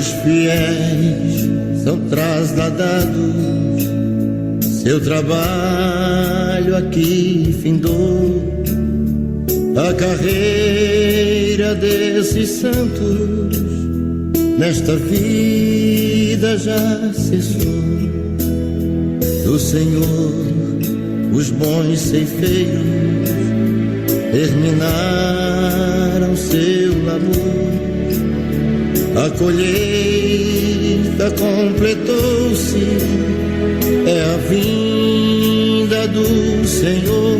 Os fiéis são trasladados, seu trabalho aqui findou. A carreira desses santos nesta vida já cessou. Do Senhor os bons ceifeiros terminaram seu labor. A colheita completou-se, é a vinda do Senhor.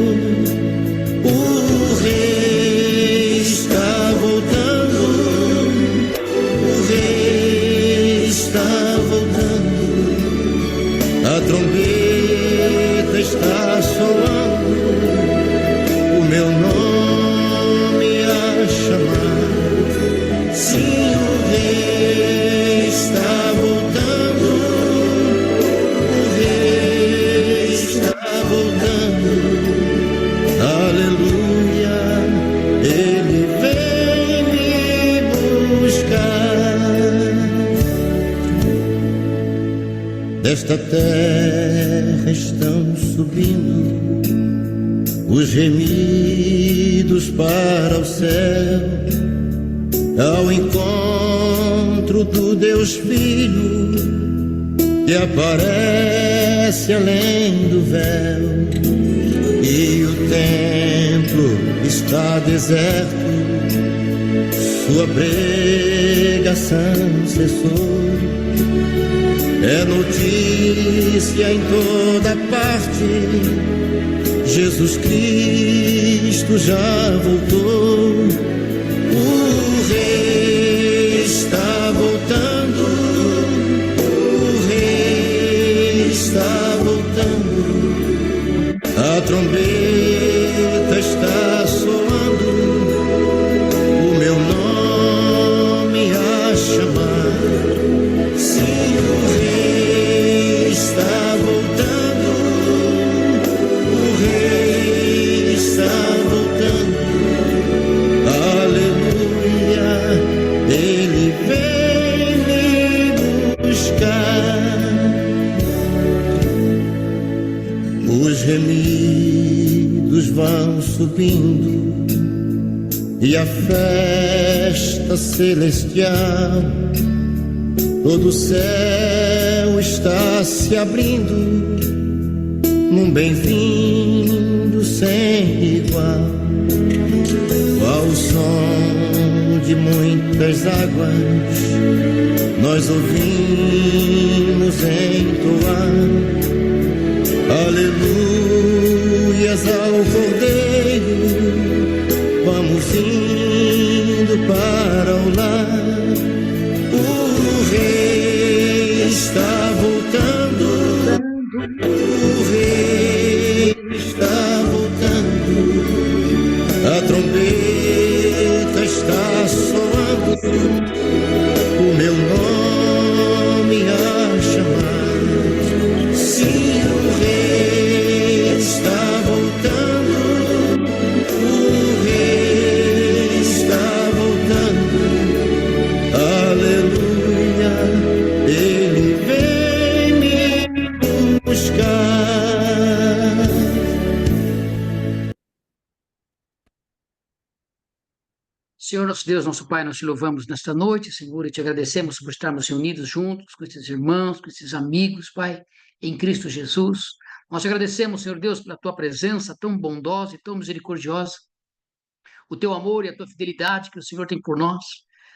O Rei está voltando, o Rei está voltando. A trombeta está soando, o meu nome a chamar. Sim, o Rei está voltando, o Rei está voltando. Aleluia, Ele vem me buscar. Desta terra estão subindo os gemidos para o céu, ao encontro do Deus Filho que aparece além do véu. E o templo está deserto, sua pregação cessou. É notícia em toda parte, Jesus Cristo já voltou. O Rei está voltando, o Rei está voltando. A trombeta está soando, o meu nome a chamar. Sim, o Rei está voltando, o Rei está voltando. Aleluia, Ele vem me buscar. Os gemidos vão subindo e a festa celestial, todo o céu está se abrindo num bem-vindo sem igual. Ao som de muitas águas nós ouvimos entoar aleluias ao Cordeiro. Vamos indo para o lar. O Rei está voltando, o Rei está voltando. A trombeta está soando, o meu nome a chamar. Sim, o Rei está voltando, o Rei está voltando. Aleluia, Ele vem me buscar. Senhor, nosso Deus, nosso Pai, nós te louvamos nesta noite, Senhor, e te agradecemos por estarmos reunidos juntos com esses irmãos, com esses amigos, Pai, em Cristo Jesus. Nós te agradecemos, Senhor Deus, pela tua presença tão bondosa e tão misericordiosa, o teu amor e a tua fidelidade que o Senhor tem por nós.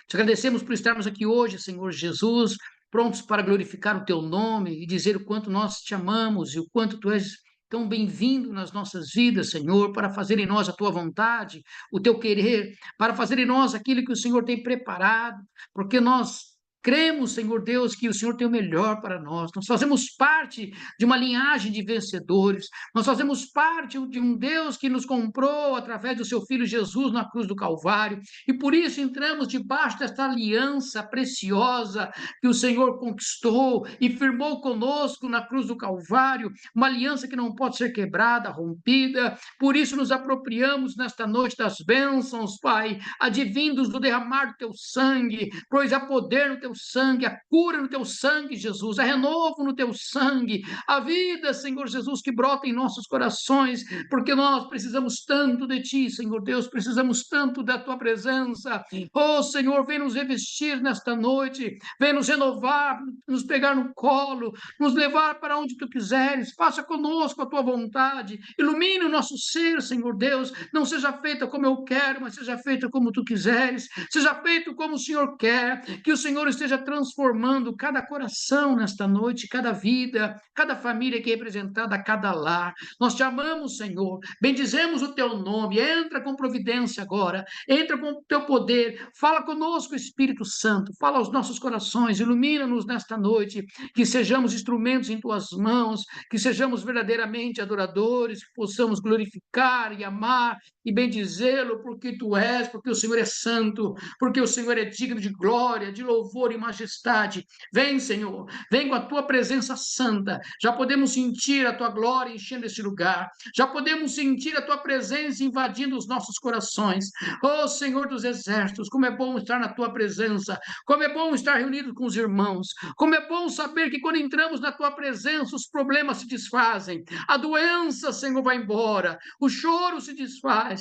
Te agradecemos por estarmos aqui hoje, Senhor Jesus, prontos para glorificar o teu nome e dizer o quanto nós te amamos e o quanto tu és tão bem-vindo nas nossas vidas, Senhor, para fazer em nós a tua vontade, o teu querer, para fazer em nós aquilo que o Senhor tem preparado, porque nós cremos, Senhor Deus, que o Senhor tem o melhor para nós. Nós fazemos parte de uma linhagem de vencedores. Nós fazemos parte de um Deus que nos comprou através do seu Filho Jesus na cruz do Calvário. E por isso entramos debaixo desta aliança preciosa que o Senhor conquistou e firmou conosco na cruz do Calvário. Uma aliança que não pode ser quebrada, rompida. Por isso nos apropriamos nesta noite das bênçãos, Pai, advindos do derramar do teu sangue, pois há poder no teu sangue, a cura no teu sangue, Jesus, a renovo no teu sangue, a vida, Senhor Jesus, que brota em nossos corações, porque nós precisamos tanto de ti, Senhor Deus, precisamos tanto da tua presença. Oh, Senhor, vem nos revestir nesta noite, vem nos renovar, nos pegar no colo, nos levar para onde tu quiseres, faça conosco a tua vontade, ilumine o nosso ser, Senhor Deus, não seja feita como eu quero, mas seja feita como tu quiseres, seja feito como o Senhor quer, que o Senhor esteja transformando cada coração nesta noite, cada vida, cada família aqui representada, cada lar. Nós te amamos, Senhor, bendizemos o teu nome, entra com providência agora, entra com o teu poder, fala conosco, Espírito Santo, fala aos nossos corações, ilumina-nos nesta noite, que sejamos instrumentos em tuas mãos, que sejamos verdadeiramente adoradores, que possamos glorificar e amar e bendizê-lo, porque tu és, porque o Senhor é santo, porque o Senhor é digno de glória, de louvor e majestade. Vem, Senhor, vem com a tua presença santa. Já podemos sentir a tua glória enchendo esse lugar, já podemos sentir a tua presença invadindo os nossos corações. Oh, Senhor dos exércitos, como é bom estar na tua presença, como é bom estar reunido com os irmãos, como é bom saber que quando entramos na tua presença, os problemas se desfazem, a doença, Senhor, vai embora, o choro se desfaz,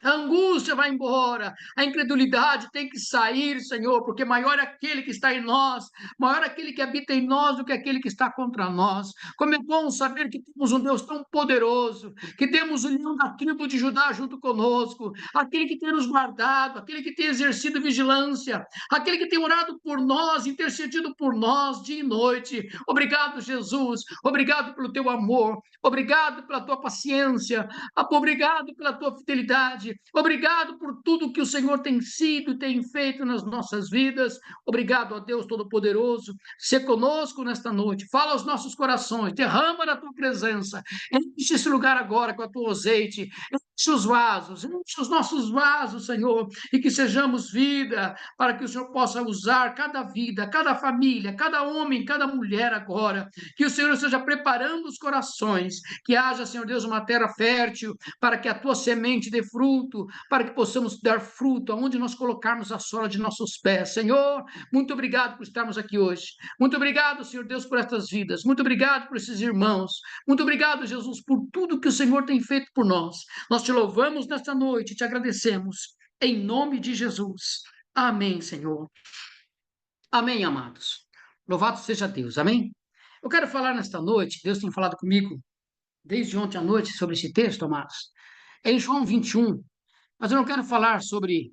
a angústia vai embora, a incredulidade tem que sair, Senhor, porque maior é aquele que está em nós, maior é aquele que habita em nós do que aquele que está contra nós. Como é bom saber que temos um Deus tão poderoso, que temos o leão da tribo de Judá junto conosco, aquele que tem nos guardado, aquele que tem exercido vigilância, aquele que tem orado por nós, intercedido por nós dia e noite. Obrigado, Jesus, obrigado pelo teu amor, obrigado pela tua paciência, obrigado pela tua fidelidade, obrigado por tudo que o Senhor tem sido e tem feito nas nossas vidas. Obrigado a Deus Todo-Poderoso. Se conosco nesta noite, fala aos nossos corações, derrama na tua presença, enche esse lugar agora com a tua azeite, enche os vasos, enche os nossos vasos, Senhor, e que sejamos vida, para que o Senhor possa usar cada vida, cada família, cada homem, cada mulher agora, que o Senhor esteja preparando os corações, que haja, Senhor Deus, uma terra fértil, para que a tua semente dê fruto, para que possamos dar fruto aonde nós colocarmos a sola de nossos pés. Senhor, muito obrigado por estarmos aqui hoje. Muito obrigado, Senhor Deus, por estas vidas. Muito obrigado por esses irmãos. Muito obrigado, Jesus, por tudo que o Senhor tem feito por nós. Nós te louvamos nesta noite, te agradecemos. Em nome de Jesus. Amém, Senhor. Amém, amados. Louvado seja Deus. Amém? Eu quero falar nesta noite, Deus tem falado comigo desde ontem à noite sobre esse texto, amados. É em João 21, mas eu não quero falar sobre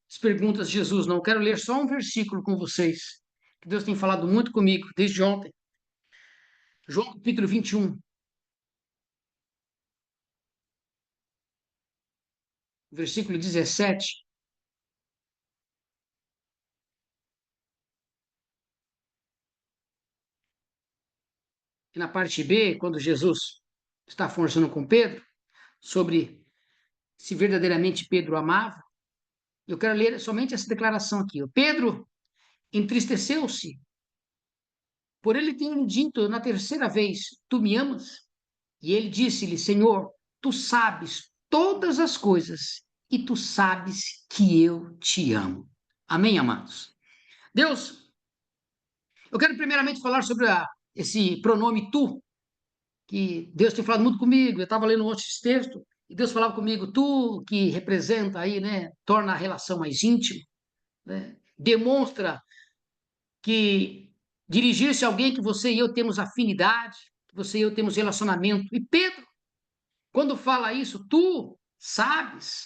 as perguntas de Jesus, não. Eu quero ler só um versículo com vocês, que Deus tem falado muito comigo desde ontem. João capítulo 21, versículo 17. E na parte B, quando Jesus está conversando com Pedro, sobre se verdadeiramente Pedro amava, eu quero ler somente essa declaração aqui. Pedro entristeceu-se por ele ter dito na terceira vez, tu me amas? E ele disse-lhe, Senhor, tu sabes todas as coisas e tu sabes que eu te amo. Amém, amados? Deus, eu quero primeiramente falar sobre esse pronome tu, que Deus tem falado muito comigo. Eu estava lendo outro texto e Deus falava comigo, tu que representa aí, né, torna a relação mais íntima, né, demonstra que dirigir-se a alguém que você e eu temos afinidade, que você e eu temos relacionamento. E Pedro, quando fala isso, tu sabes,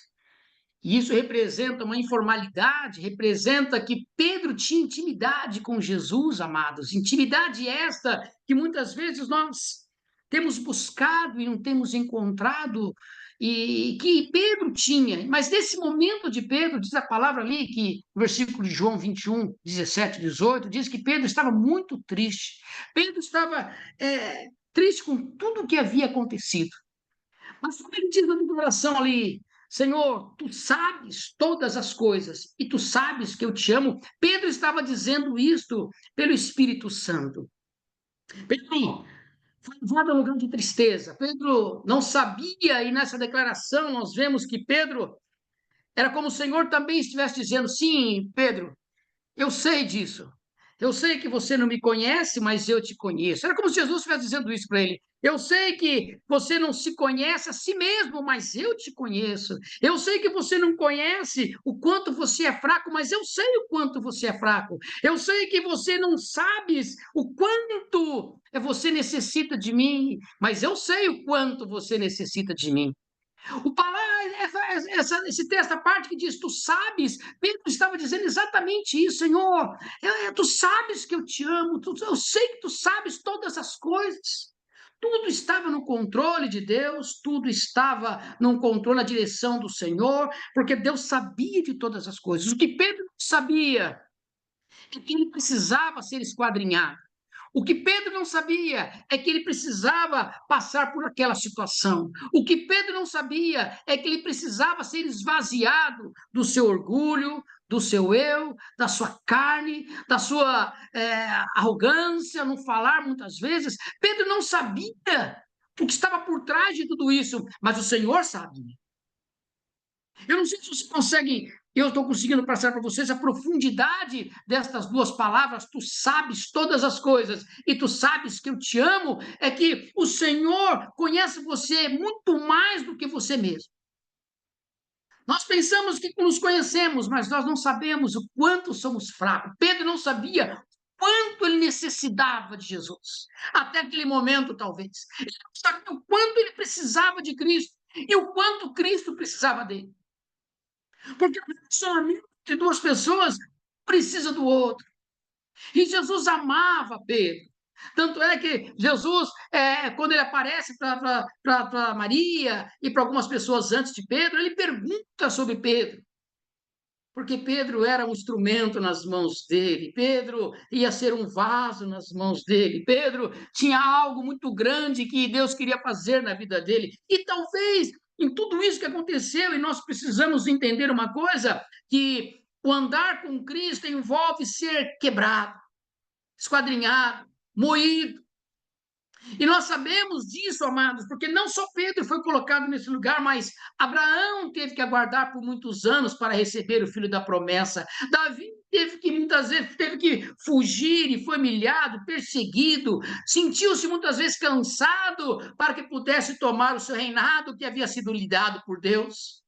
e isso representa uma informalidade, representa que Pedro tinha intimidade com Jesus, amados, intimidade esta que muitas vezes nós temos buscado e não temos encontrado, e que Pedro tinha, mas nesse momento de Pedro, diz a palavra ali, que o versículo de João 21, 17, 18, diz que Pedro estava muito triste, Pedro estava triste com tudo o que havia acontecido, mas como ele diz na declaração ali, Senhor, tu sabes todas as coisas e tu sabes que eu te amo. Pedro estava dizendo isto pelo Espírito Santo. Pedro foi levado a um lugar de tristeza. Pedro não sabia, e nessa declaração nós vemos que Pedro era como o Senhor também estivesse dizendo: sim, Pedro, Eu sei disso. Eu sei que você não me conhece, mas eu te conheço. Era como se Jesus estivesse dizendo isso para ele. Eu sei que você não se conhece a si mesmo, mas eu te conheço. Eu sei que você não conhece o quanto você é fraco, mas eu sei o quanto você é fraco. Eu sei que você não sabes o quanto você necessita de mim, mas eu sei o quanto você necessita de mim. O palavra, esse texto, a parte que diz, tu sabes, Pedro estava dizendo exatamente isso, Senhor, tu sabes que eu te amo, eu sei que tu sabes todas as coisas. Tudo estava no controle de Deus, tudo estava no controle, na direção do Senhor, porque Deus sabia de todas as coisas. O que Pedro não sabia é que ele precisava ser esquadrinhado. O que Pedro não sabia é que ele precisava passar por aquela situação. O que Pedro não sabia é que ele precisava ser esvaziado do seu orgulho, do seu eu, da sua carne, da sua arrogância, não falar muitas vezes. Pedro não sabia o que estava por trás de tudo isso, mas o Senhor sabia. Eu não sei se você consegue, eu estou conseguindo passar para vocês a profundidade destas duas palavras. Tu sabes todas as coisas e tu sabes que eu te amo. É que o Senhor conhece você muito mais do que você mesmo. Nós pensamos que nos conhecemos, mas nós não sabemos o quanto somos fracos. Pedro não sabia o quanto ele necessitava de Jesus. Até aquele momento, talvez. Ele não sabia o quanto ele precisava de Cristo e o quanto Cristo precisava dele. Porque o relacionamento de duas pessoas precisa do outro. E Jesus amava Pedro. Tanto é que Jesus, quando ele aparece para Maria e para algumas pessoas antes de Pedro, ele pergunta sobre Pedro. Porque Pedro era um instrumento nas mãos dele, Pedro ia ser um vaso nas mãos dele, Pedro tinha algo muito grande que Deus queria fazer na vida dele. E talvez em tudo isso que aconteceu, e nós precisamos entender uma coisa, que o andar com Cristo envolve ser quebrado, esquadrinhado, moído. E nós sabemos disso, amados, porque não só Pedro foi colocado nesse lugar, mas Abraão teve que aguardar por muitos anos para receber o filho da promessa. Davi teve que muitas vezes teve que fugir e foi humilhado, perseguido, sentiu-se muitas vezes cansado para que pudesse tomar o seu reinado que havia sido lhe dado por Deus.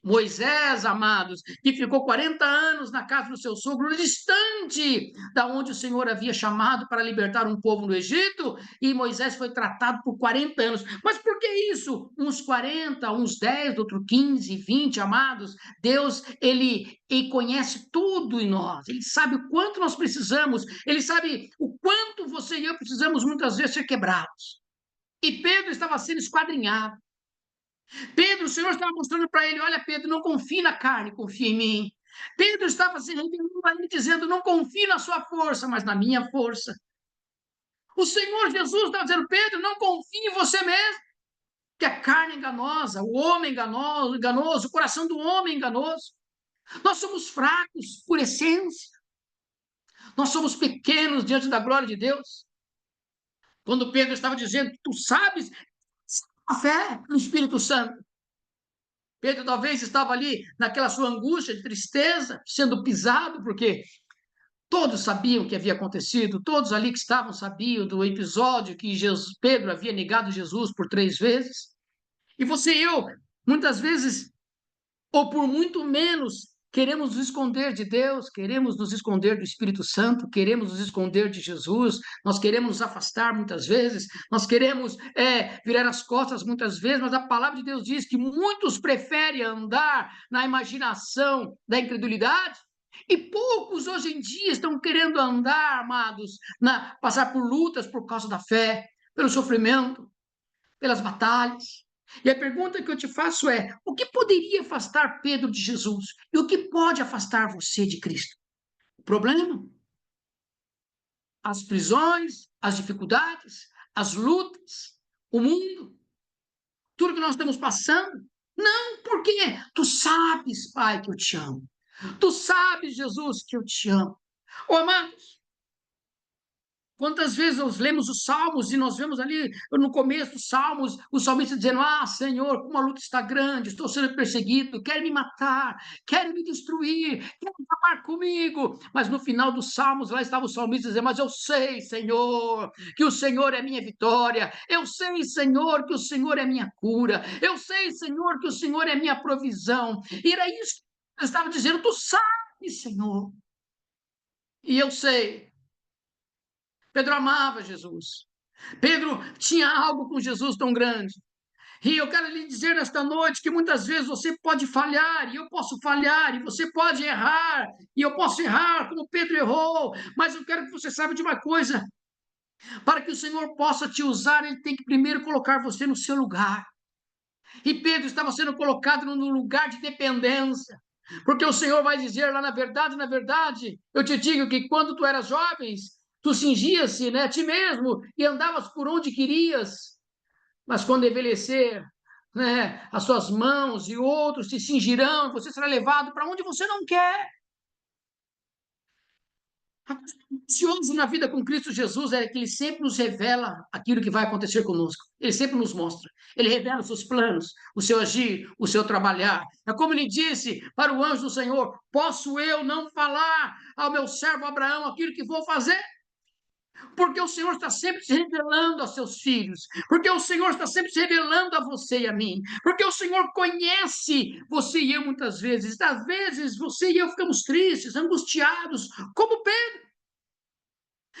Moisés, amados, que ficou 40 anos na casa do seu sogro, distante da onde o Senhor havia chamado para libertar um povo no Egito, e Moisés foi tratado por 40 anos. Mas por que isso? Uns 40, uns 10, outros 15, 20, amados. Deus, ele conhece tudo em nós. Ele sabe o quanto nós precisamos. Ele sabe o quanto você e eu precisamos muitas vezes ser quebrados. E Pedro estava sendo esquadrinhado. Pedro, o Senhor estava mostrando para ele: olha, Pedro, não confie na carne, confia em mim. Pedro estava se revelando a ele, dizendo: não confie na sua força, mas na minha força. O Senhor Jesus estava dizendo: Pedro, não confie em você mesmo, que a carne é enganosa, o homem enganoso, o coração do homem é enganoso. Nós somos fracos por essência. Nós somos pequenos diante da glória de Deus. Quando Pedro estava dizendo: tu sabes a fé no Espírito Santo. Pedro talvez estava ali naquela sua angústia de tristeza, sendo pisado, porque todos sabiam o que havia acontecido, todos ali que estavam sabiam do episódio que Pedro havia negado Jesus por 3 vezes. E você e eu, muitas vezes, ou por muito menos, queremos nos esconder de Deus, queremos nos esconder do Espírito Santo, queremos nos esconder de Jesus, nós queremos nos afastar muitas vezes, nós queremos virar as costas muitas vezes, mas a palavra de Deus diz que muitos preferem andar na imaginação da incredulidade, e poucos hoje em dia estão querendo andar, amados, passar por lutas por causa da fé, pelo sofrimento, pelas batalhas. E a pergunta que eu te faço é: o que poderia afastar Pedro de Jesus? E o que pode afastar você de Cristo? O problema? As prisões, as dificuldades, as lutas, o mundo, tudo que nós estamos passando? Não, porque tu sabes, Pai, que eu te amo. Tu sabes, Jesus, que eu te amo. Oh, amados, Quantas vezes nós lemos os Salmos e nós vemos ali no começo dos Salmos, o salmista dizendo: Ah, Senhor, como a luta está grande, estou sendo perseguido, quer me matar, quer me destruir, quer acabar comigo. Mas no final dos Salmos, lá estava o salmista dizendo: Mas eu sei, Senhor, que o Senhor é minha vitória, eu sei, Senhor, que o Senhor é minha cura, eu sei, Senhor, que o Senhor é minha provisão. E era isso que eu estava dizendo: Tu sabes, Senhor, e eu sei. Pedro amava Jesus. Pedro tinha algo com Jesus tão grande. E eu quero lhe dizer nesta noite que muitas vezes você pode falhar, e eu posso falhar, e você pode errar, e eu posso errar, como Pedro errou, mas eu quero que você saiba de uma coisa: para que o Senhor possa te usar, Ele tem que primeiro colocar você no seu lugar. E Pedro estava sendo colocado num lugar de dependência, porque o Senhor vai dizer lá: na verdade, eu te digo que quando tu eras jovens, tu cingias-se, né, a ti mesmo e andavas por onde querias, mas quando envelhecer, né, as suas mãos e outros te cingirão, você será levado para onde você não quer. Ansioso na vida com Cristo Jesus é que Ele sempre nos revela aquilo que vai acontecer conosco. Ele sempre nos mostra. Ele revela os seus planos, o seu agir, o seu trabalhar. É como Ele disse para o anjo do Senhor: Posso eu não falar ao meu servo Abraão aquilo que vou fazer? Porque o Senhor está sempre se revelando aos seus filhos, porque o Senhor está sempre se revelando a você e a mim, porque o Senhor conhece você e eu muitas vezes. Às vezes você e eu ficamos tristes, angustiados, como Pedro.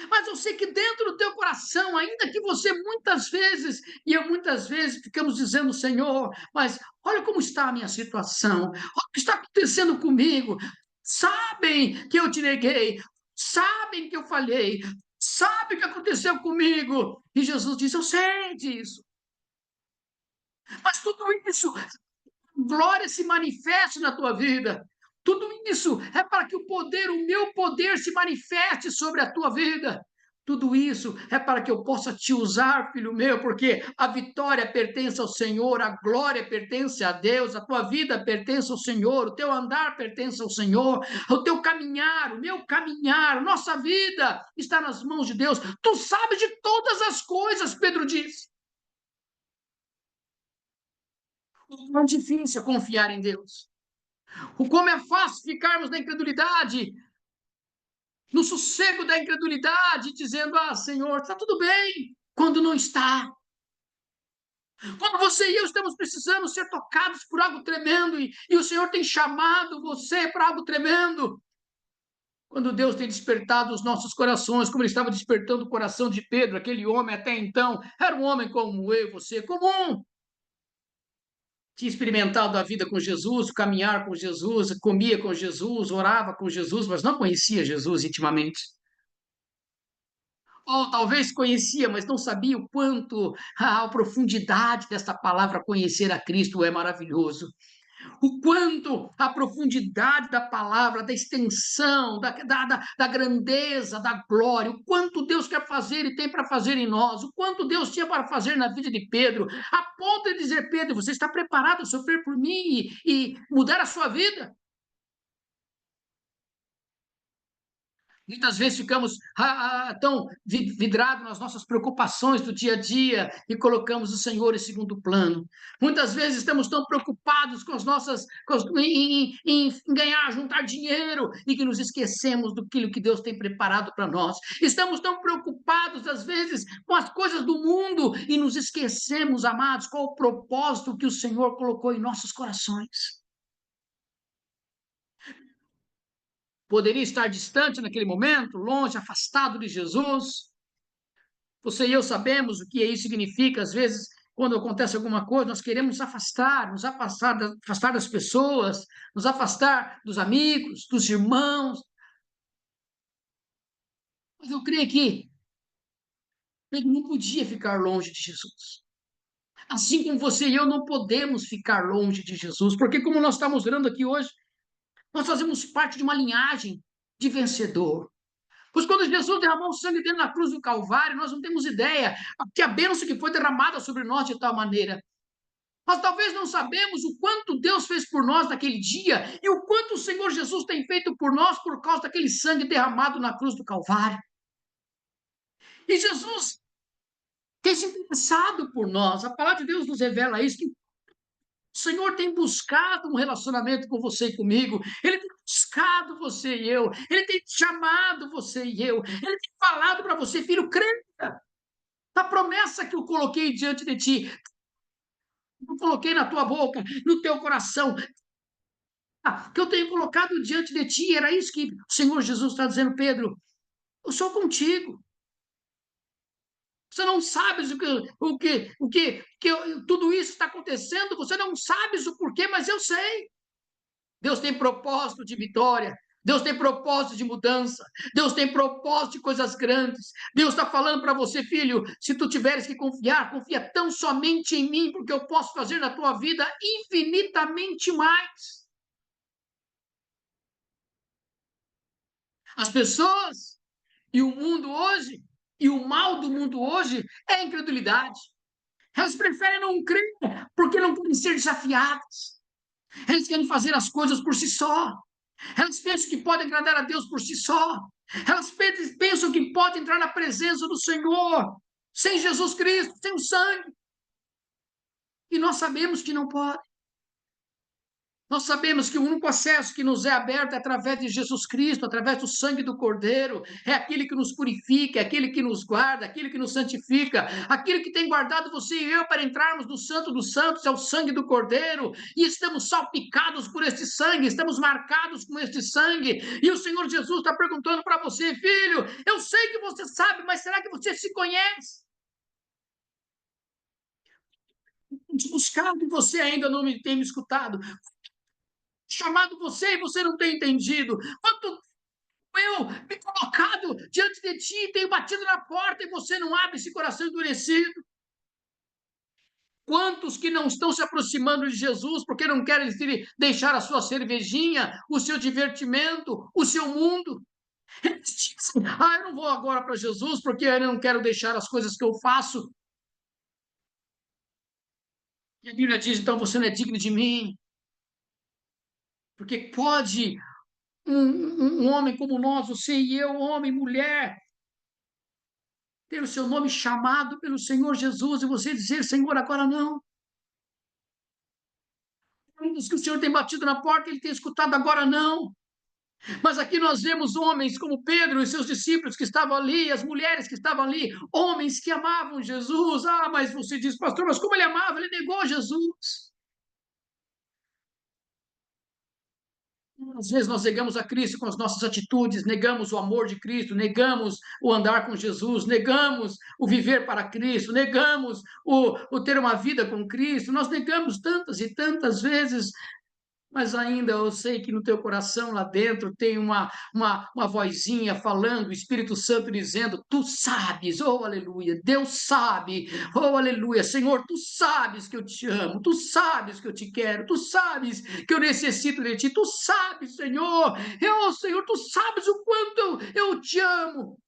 Mas eu sei que dentro do teu coração, ainda que você muitas vezes, e eu muitas vezes, ficamos dizendo: Senhor, mas olha como está a minha situação, olha o que está acontecendo comigo. Sabem que eu te neguei, sabem que eu falhei, sabem o que aconteceu comigo. E Jesus diz: Eu sei disso. Mas tudo isso, glória se manifeste na tua vida. Tudo isso é para que o poder, o meu poder, se manifeste sobre a tua vida. Tudo isso é para que eu possa te usar, filho meu, porque a vitória pertence ao Senhor, a glória pertence a Deus, a tua vida pertence ao Senhor, o teu andar pertence ao Senhor, o teu caminhar, o meu caminhar, nossa vida está nas mãos de Deus. Tu sabes de todas as coisas, Pedro diz. O quão difícil é confiar em Deus. O como é fácil ficarmos na incredulidade, no sossego da incredulidade, dizendo: Ah, Senhor, está tudo bem, quando não está. Quando você e eu estamos precisando ser tocados por algo tremendo e o Senhor tem chamado você para algo tremendo. Quando Deus tem despertado os nossos corações, como Ele estava despertando o coração de Pedro, aquele homem até então, era um homem como eu e você, comum. Tinha experimentado a vida com Jesus, o caminhar com Jesus, comia com Jesus, orava com Jesus, mas não conhecia Jesus intimamente. Ou talvez conhecia, mas não sabia o quanto a profundidade desta palavra conhecer a Cristo é maravilhoso. O quanto a profundidade da palavra, da extensão, da grandeza, da glória, o quanto Deus quer fazer e tem para fazer em nós, o quanto Deus tinha para fazer na vida de Pedro, a ponto de dizer: Pedro, você está preparado a sofrer por mim e mudar a sua vida? Muitas vezes ficamos tão vidrados nas nossas preocupações do dia a dia e colocamos o Senhor em segundo plano. Muitas vezes estamos tão preocupados com as nossas, em ganhar, juntar dinheiro e que nos esquecemos do que Deus tem preparado para nós. Estamos tão preocupados, às vezes, com as coisas do mundo e nos esquecemos, amados, qual o propósito que o Senhor colocou em nossos corações. Poderia estar distante naquele momento, longe, afastado de Jesus. Você e eu sabemos o que isso significa. Às vezes, quando acontece alguma coisa, nós queremos afastar das pessoas, nos afastar dos amigos, dos irmãos. Mas eu creio que ele não podia ficar longe de Jesus. Assim como você e eu não podemos ficar longe de Jesus, porque como nós estamos orando aqui hoje, nós fazemos parte de uma linhagem de vencedor. Pois quando Jesus derramou o sangue dele na cruz do Calvário, nós não temos ideia que a bênção que foi derramada sobre nós de tal maneira. Mas talvez não sabemos o quanto Deus fez por nós naquele dia e o quanto o Senhor Jesus tem feito por nós por causa daquele sangue derramado na cruz do Calvário. E Jesus tem se interessado por nós. A palavra de Deus nos revela isso, que o Senhor tem buscado um relacionamento com você e comigo. Ele tem buscado você e eu. Ele tem chamado você e eu. Ele tem falado para você, filho, creia na promessa que eu coloquei diante de ti. Eu coloquei na tua boca, no teu coração, que eu tenho colocado diante de ti. Era isso que o Senhor Jesus está dizendo, Pedro. Eu sou contigo. Você não sabes tudo isso está acontecendo, você não sabes o porquê, mas eu sei. Deus tem propósito de vitória. Deus tem propósito de mudança. Deus tem propósito de coisas grandes. Deus está falando para você, filho, se tu tiveres que confiar, confia tão somente em mim, porque eu posso fazer na tua vida infinitamente mais. As pessoas e o mundo hoje, e o mal do mundo hoje é a incredulidade. Elas preferem não crer porque não querem ser desafiadas. Elas querem fazer as coisas por si só. Elas pensam que podem agradar a Deus por si só. Elas pensam que podem entrar na presença do Senhor sem Jesus Cristo, sem o sangue. E nós sabemos que não pode. Nós sabemos que o único acesso que nos é aberto é através de Jesus Cristo, através do sangue do Cordeiro. É aquele que nos purifica, é aquele que nos guarda, é aquele que nos santifica, aquele que tem guardado você e eu para entrarmos no Santo dos Santos, é o sangue do Cordeiro. E estamos salpicados por este sangue, estamos marcados com este sangue. E o Senhor Jesus está perguntando para você, filho, eu sei que você sabe, mas será que você se conhece? Te buscado e você ainda não me tem me escutado. Chamado você e você não tem entendido. Quanto eu me colocado diante de ti, tenho batido na porta e você não abre esse coração endurecido. Quantos que não estão se aproximando de Jesus porque não querem deixar a sua cervejinha, o seu divertimento, o seu mundo? Eles dizem, eu não vou agora para Jesus porque eu não quero deixar as coisas que eu faço. E a Bíblia diz, então você não é digno de mim. Porque pode um homem como nós, você e eu, homem, mulher, ter o seu nome chamado pelo Senhor Jesus e você dizer, Senhor, agora não. Que o Senhor tem batido na porta, ele tem escutado, agora não. Mas aqui nós vemos homens como Pedro e seus discípulos que estavam ali, as mulheres que estavam ali, homens que amavam Jesus. Mas você diz, pastor, mas como ele amava? Ele negou Jesus. Às vezes nós negamos a Cristo com as nossas atitudes, negamos o amor de Cristo, negamos o andar com Jesus, negamos o viver para Cristo, negamos o ter uma vida com Cristo. Nós negamos tantas e tantas vezes, mas ainda eu sei que no teu coração lá dentro tem uma vozinha falando, o Espírito Santo dizendo, tu sabes, oh aleluia, Deus sabe, oh aleluia, Senhor, tu sabes que eu te amo, tu sabes que eu te quero, tu sabes que eu necessito de ti, tu sabes, Senhor, Senhor, tu sabes o quanto eu te amo.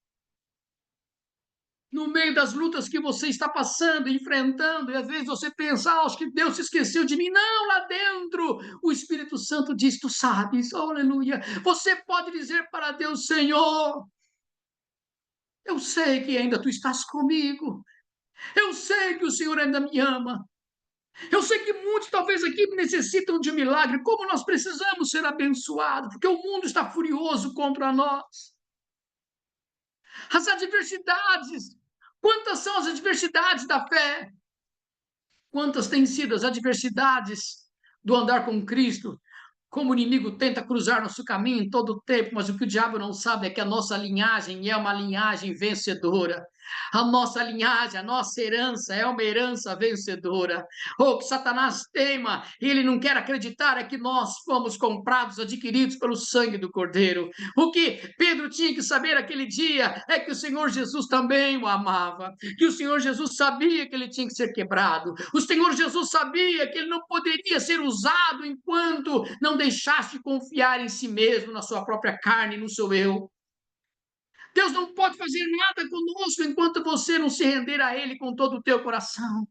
No meio das lutas que você está passando, enfrentando, e às vezes você pensa, acho que Deus se esqueceu de mim. Não, lá dentro, o Espírito Santo diz, tu sabes, oh, aleluia. Você pode dizer para Deus, Senhor, eu sei que ainda tu estás comigo. Eu sei que o Senhor ainda me ama. Eu sei que muitos talvez aqui necessitam de um milagre, como nós precisamos ser abençoados, porque o mundo está furioso contra nós. As adversidades, quantas são as adversidades da fé? Quantas têm sido as adversidades do andar com Cristo? Como o inimigo tenta cruzar nosso caminho em todo o tempo, mas o que o diabo não sabe é que a nossa linhagem é uma linhagem vencedora. A nossa linhagem, a nossa herança é uma herança vencedora. O que Satanás teima, ele não quer acreditar é que nós fomos comprados, adquiridos pelo sangue do Cordeiro. O que Pedro tinha que saber aquele dia é que o Senhor Jesus também o amava, que o Senhor Jesus sabia que ele tinha que ser quebrado. O Senhor Jesus sabia que ele não poderia ser usado enquanto não deixasse de confiar em si mesmo, na sua própria carne, no seu eu. Deus não pode fazer nada conosco enquanto você não se render a Ele com todo o teu coração.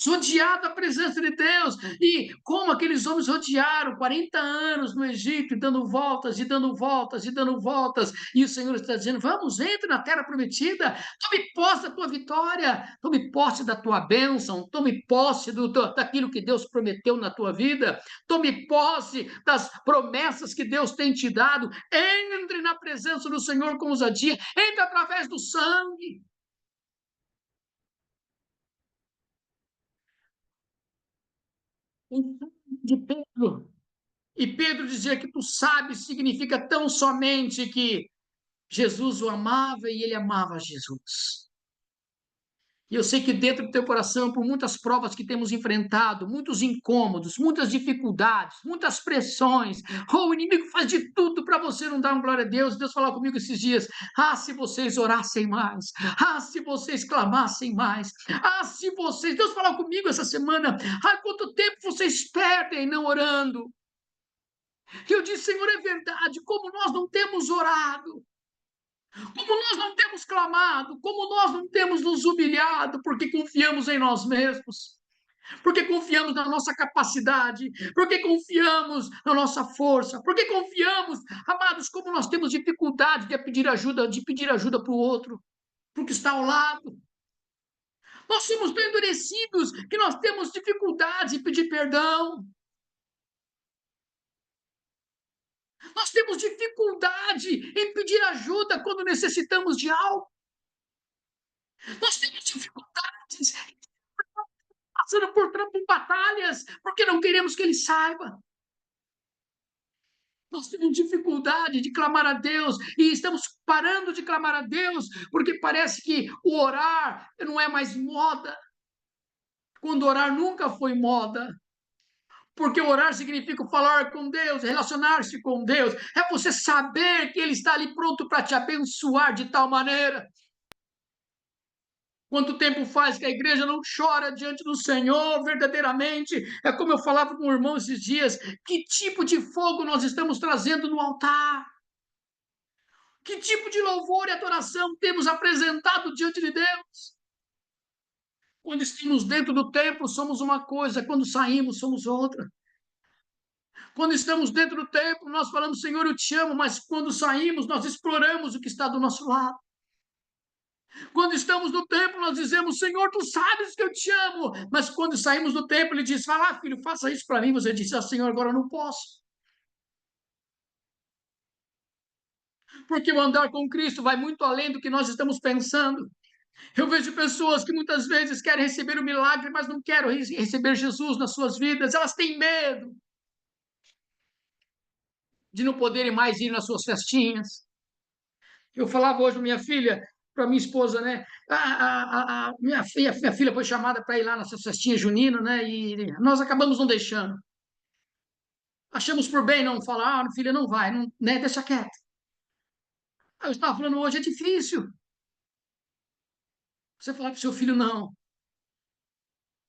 rodeado da presença de Deus. E como aqueles homens rodearam 40 anos no Egito, e dando voltas, e dando voltas, e dando voltas. E o Senhor está dizendo: vamos, entre na terra prometida, tome posse da tua vitória, tome posse da tua bênção, tome posse daquilo que Deus prometeu na tua vida, tome posse das promessas que Deus tem te dado. Entre na presença do Senhor com ousadia, entre através do sangue. De Pedro. E Pedro dizia que tu sabes significa tão somente que Jesus o amava e ele amava Jesus. E eu sei que dentro do teu coração, por muitas provas que temos enfrentado, muitos incômodos, muitas dificuldades, muitas pressões, o inimigo faz de tudo para você não dar uma glória a Deus. Deus falou comigo esses dias: ah, se vocês orassem mais, ah, se vocês clamassem mais, ah, se vocês. Deus falou comigo essa semana: ah, quanto tempo vocês perdem não orando. E eu disse: Senhor, é verdade, como nós não temos orado, como nós não temos clamado, como nós não temos nos humilhado, porque confiamos em nós mesmos, porque confiamos na nossa capacidade, porque confiamos na nossa força, porque confiamos, amados, como nós temos dificuldade de pedir ajuda para o outro, para o que está ao lado. Nós somos tão endurecidos que nós temos dificuldade em pedir perdão. Nós temos dificuldade em pedir ajuda quando necessitamos de algo. Nós temos dificuldades passando por batalhas porque não queremos que ele saiba. Nós temos dificuldade de clamar a Deus e estamos parando de clamar a Deus porque parece que o orar não é mais moda. Quando orar nunca foi moda. Porque orar significa falar com Deus, relacionar-se com Deus. É você saber que Ele está ali pronto para te abençoar de tal maneira. Quanto tempo faz que a igreja não chora diante do Senhor verdadeiramente? É como eu falava com o irmão esses dias: que tipo de fogo nós estamos trazendo no altar? Que tipo de louvor e adoração temos apresentado diante de Deus? Quando estamos dentro do templo, somos uma coisa, quando saímos, somos outra. Quando estamos dentro do templo, nós falamos: Senhor, eu te amo, mas quando saímos, nós exploramos o que está do nosso lado. Quando estamos no templo, nós dizemos: Senhor, tu sabes que eu te amo. Mas quando saímos do templo, ele diz: vai lá, filho, faça isso para mim. Você diz: ah, Senhor, agora eu não posso. Porque o andar com Cristo vai muito além do que nós estamos pensando. Eu vejo pessoas que muitas vezes querem receber o milagre, mas não querem receber Jesus nas suas vidas. Elas têm medo de não poderem mais ir nas suas festinhas. Eu falava hoje para minha filha, para minha esposa, né? Minha filha foi chamada para ir lá nessa festinha junina, né? E nós acabamos não deixando. Achamos por bem não falar: ah, filha, não vai, não, né? Deixa quieto. Eu estava falando hoje: é difícil você falar para o seu filho não.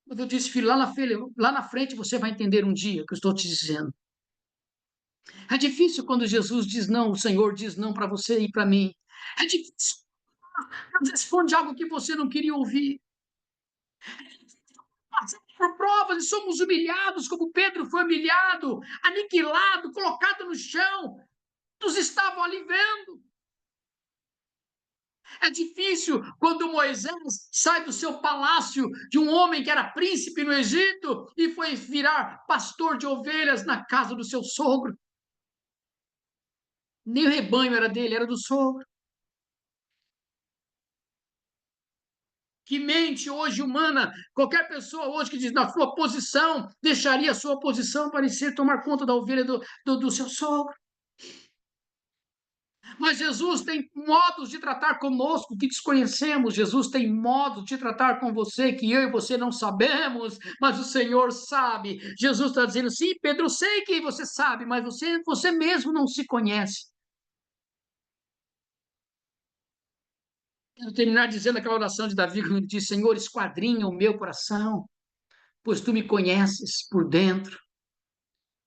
Mas eu disse: filho, lá na frente você vai entender um dia o que eu estou te dizendo. É difícil quando Jesus diz não, o Senhor diz não para você e para mim. É difícil. Deus responde algo que você não queria ouvir. Passamos por provas e somos humilhados, como Pedro foi humilhado, aniquilado, colocado no chão. Todos estavam ali vendo. É difícil quando Moisés sai do seu palácio de um homem que era príncipe no Egito e foi virar pastor de ovelhas na casa do seu sogro. Nem o rebanho era dele, era do sogro. Que mente hoje humana, qualquer pessoa hoje que diz na sua posição, deixaria a sua posição para ser tomar conta da ovelha do seu sogro. Mas Jesus tem modos de tratar conosco que desconhecemos. Jesus tem modos de tratar com você que eu e você não sabemos, mas o Senhor sabe. Jesus está dizendo: sim, Pedro, eu sei que você sabe, mas você mesmo não se conhece. Quero terminar dizendo aquela oração de Davi, quando ele diz: Senhor, esquadrinha o meu coração, pois tu me conheces por dentro.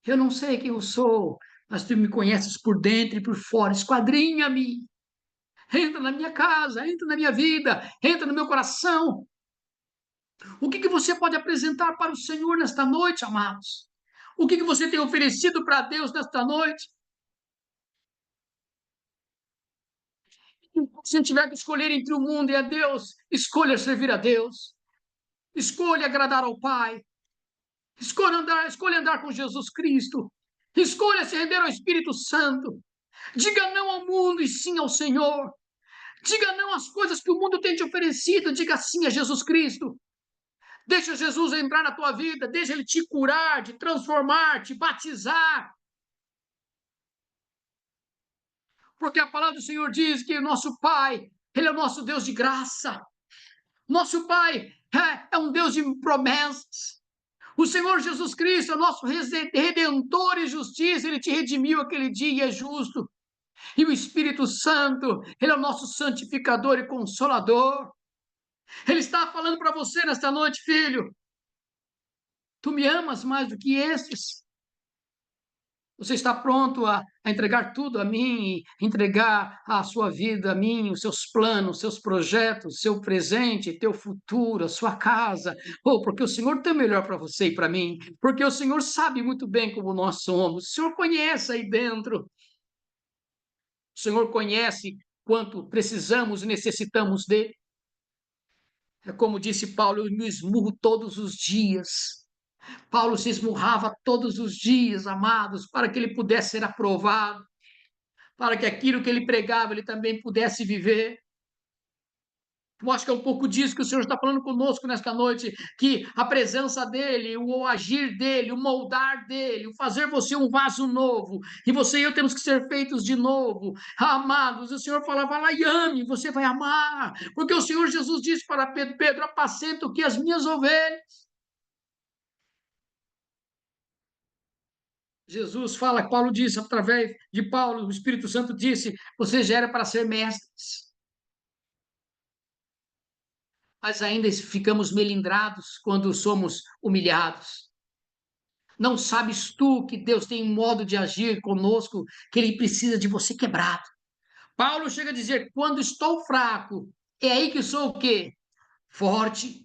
Eu não sei quem eu sou, mas tu me conheces por dentro e por fora. Esquadrinha-me. Entra na minha casa, entra na minha vida, entra no meu coração. O que você pode apresentar para o Senhor nesta noite, amados? O que você tem oferecido para Deus nesta noite? Se tiver que escolher entre o mundo e a Deus, escolha servir a Deus. Escolha agradar ao Pai. Escolha andar com Jesus Cristo. Escolha se render ao Espírito Santo. Diga não ao mundo e sim ao Senhor. Diga não às coisas que o mundo tem te oferecido. Diga sim a Jesus Cristo. Deixa Jesus entrar na tua vida. Deixa Ele te curar, te transformar, te batizar. Porque a palavra do Senhor diz que o nosso Pai, Ele é o nosso Deus de graça. Nosso Pai é um Deus de promessas. O Senhor Jesus Cristo é nosso redentor e justiça. Ele te redimiu aquele dia e é justo. E o Espírito Santo, Ele é o nosso santificador e consolador. Ele está falando para você nesta noite, filho. Tu me amas mais do que esses? Você está pronto a entregar tudo a mim, entregar a sua vida a mim, os seus planos, seus projetos, seu presente, teu futuro, a sua casa? Porque o Senhor tem o melhor para você e para mim, porque o Senhor sabe muito bem como nós somos, o Senhor conhece aí dentro, o Senhor conhece quanto precisamos e necessitamos dele. É como disse Paulo, eu me esmurro todos os dias. Paulo se esmurrava todos os dias, amados, para que ele pudesse ser aprovado, para que aquilo que ele pregava ele também pudesse viver. Eu acho que é um pouco disso que o Senhor está falando conosco nesta noite, que a presença dele, o agir dele, o moldar dele, o fazer você um vaso novo, e você e eu temos que ser feitos de novo, amados. O Senhor fala, vai lá e ame, você vai amar, porque o Senhor Jesus disse para Pedro, Pedro, apacenta o que as minhas ovelhas. Jesus fala, Paulo disse, através de Paulo, o Espírito Santo disse, você já era para ser mestres, mas ainda ficamos melindrados quando somos humilhados. Não sabes tu que Deus tem um modo de agir conosco, que Ele precisa de você quebrado. Paulo chega a dizer, quando estou fraco, é aí que sou o quê? Forte.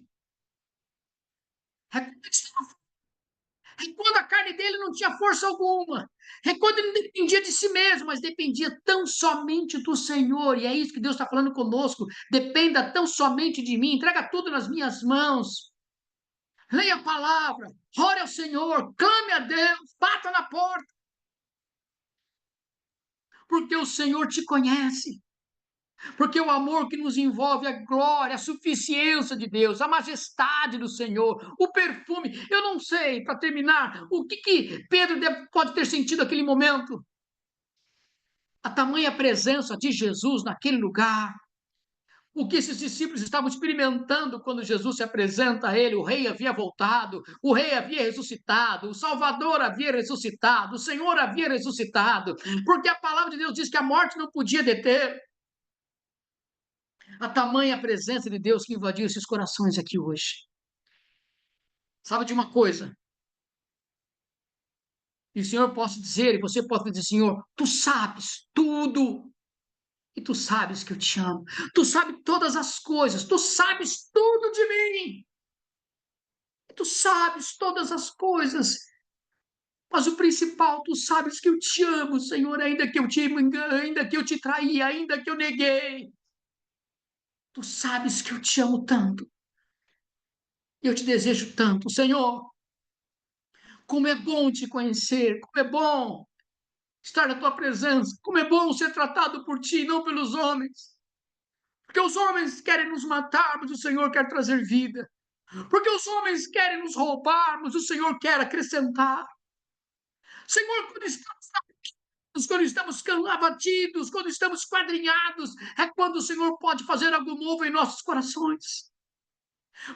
É quando a carne dele não tinha força alguma. É quando ele não dependia de si mesmo, mas dependia tão somente do Senhor. E é isso que Deus está falando conosco. Dependa tão somente de mim. Entrega tudo nas minhas mãos. Leia a palavra. Ore ao Senhor. Clame a Deus. Bata na porta. Porque o Senhor te conhece. Porque o amor que nos envolve, a glória, a suficiência de Deus, a majestade do Senhor, o perfume. Eu não sei, para terminar, o que Pedro pode ter sentido naquele momento. A tamanha presença de Jesus naquele lugar. O que esses discípulos estavam experimentando quando Jesus se apresenta a ele, o rei havia voltado, o rei havia ressuscitado, o Salvador havia ressuscitado, o Senhor havia ressuscitado, porque a palavra de Deus diz que a morte não podia deter. A tamanha presença de Deus que invadiu esses corações aqui hoje. Sabe de uma coisa? E o Senhor possa dizer, e você pode dizer, Senhor, tu sabes tudo. E tu sabes que eu te amo. Tu sabes todas as coisas. Tu sabes tudo de mim. E tu sabes todas as coisas. Mas o principal, tu sabes que eu te amo, Senhor, ainda que eu te engane, ainda que eu te traí, ainda que eu neguei. Tu sabes que eu te amo tanto. E eu te desejo tanto, Senhor. Como é bom te conhecer, como é bom estar na tua presença, como é bom ser tratado por ti, não pelos homens. Porque os homens querem nos matar, mas o Senhor quer trazer vida. Porque os homens querem nos roubar, mas o Senhor quer acrescentar. Senhor, quando estamos abatidos, quando estamos quadrinhados, é quando o Senhor pode fazer algo novo em nossos corações.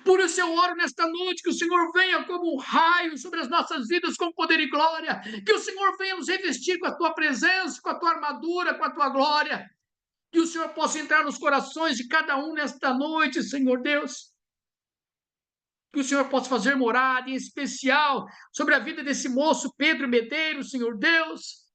Por isso eu oro nesta noite que o Senhor venha como um raio sobre as nossas vidas com poder e glória, que o Senhor venha nos revestir com a tua presença, com a tua armadura, com a tua glória, que o Senhor possa entrar nos corações de cada um nesta noite, Senhor Deus, que o Senhor possa fazer morada em especial sobre a vida desse moço Pedro Medeiros, Senhor Deus.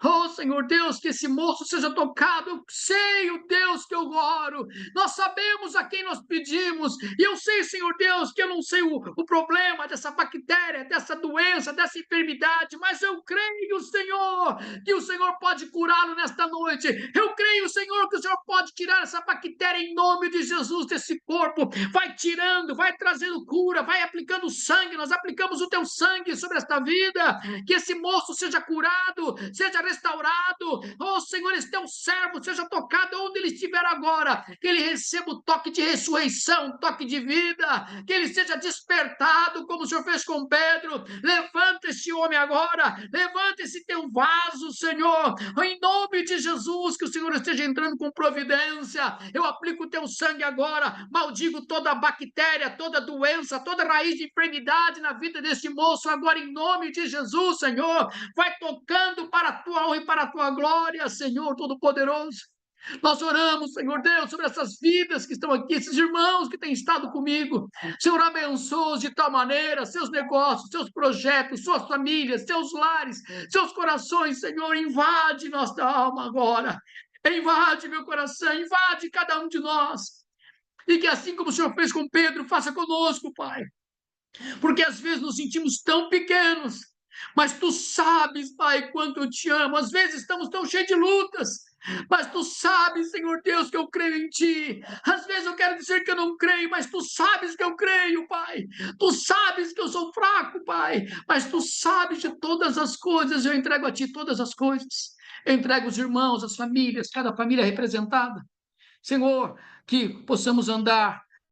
Oh, Senhor Deus, que esse moço seja tocado. Eu sei, o Deus, que eu oro. Nós sabemos a quem nós pedimos. E eu sei, Senhor Deus, que eu não sei o problema dessa bactéria, dessa doença, dessa enfermidade, mas eu creio, Senhor, que o Senhor pode curá-lo nesta noite. Eu creio, Senhor, que o Senhor pode tirar essa bactéria em nome de Jesus desse corpo. Vai tirando, vai trazendo cura, vai aplicando sangue. Nós aplicamos o teu sangue sobre esta vida. Que esse moço seja curado, seja restaurado. Oh, Senhor, esse teu servo seja tocado onde ele estiver agora. Que ele receba o toque de ressurreição, toque de vida. Que ele seja despertado, como o Senhor fez com Pedro. Levanta este homem agora. Levanta esse teu vaso, Senhor. Em nome de Jesus, que o Senhor esteja entrando com providência. Eu aplico o teu sangue agora. Maldigo toda bactéria, toda doença, toda raiz de enfermidade na vida deste moço agora, em nome de Jesus, Senhor. Vai tocando para a tua honra e para a tua glória, Senhor Todo-Poderoso. Nós oramos, Senhor Deus, sobre essas vidas que estão aqui, esses irmãos que têm estado comigo. Senhor, abençoa-os de tal maneira, seus negócios, seus projetos, suas famílias, seus lares, seus corações, Senhor, invade nossa alma agora. Invade meu coração, invade cada um de nós. E que assim como o Senhor fez com Pedro, faça conosco, Pai. Porque às vezes nos sentimos tão pequenos, mas tu sabes, Pai, quanto eu te amo. Às vezes estamos tão cheios de lutas, mas tu sabes, Senhor Deus, que eu creio em ti. Às vezes eu quero dizer que eu não creio, mas tu sabes que eu creio, Pai. Tu sabes que eu sou fraco, Pai, mas tu sabes de todas as coisas. Eu entrego a ti todas as coisas. Eu entrego os irmãos, as famílias, cada família representada. Senhor, que possamos andar